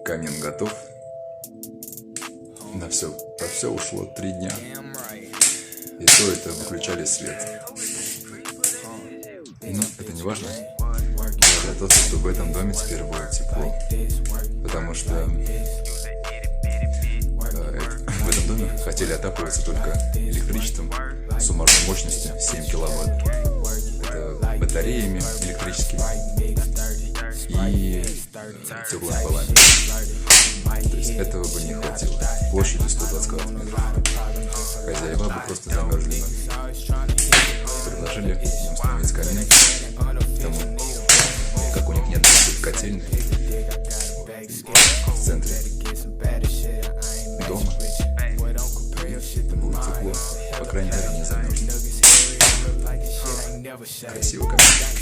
Камин готов. На все ушло 3 дня. И то это выключали свет. Но это не важно. Я готов, что в этом доме теперь будет тепло. Потому что в этом доме хотели отапливаться только электричеством суммарной мощностью 7 киловатт. Это батареями электрическими и теплыми полами. То есть этого бы не хватило. Площадью 120 квадратных метров. Хозяева бы просто замерзли бы. Предложили им установить камин. Потому как у них нет котельной в центре дома, это будет тепло. По крайней мере, не замерзнет. Красивый камин.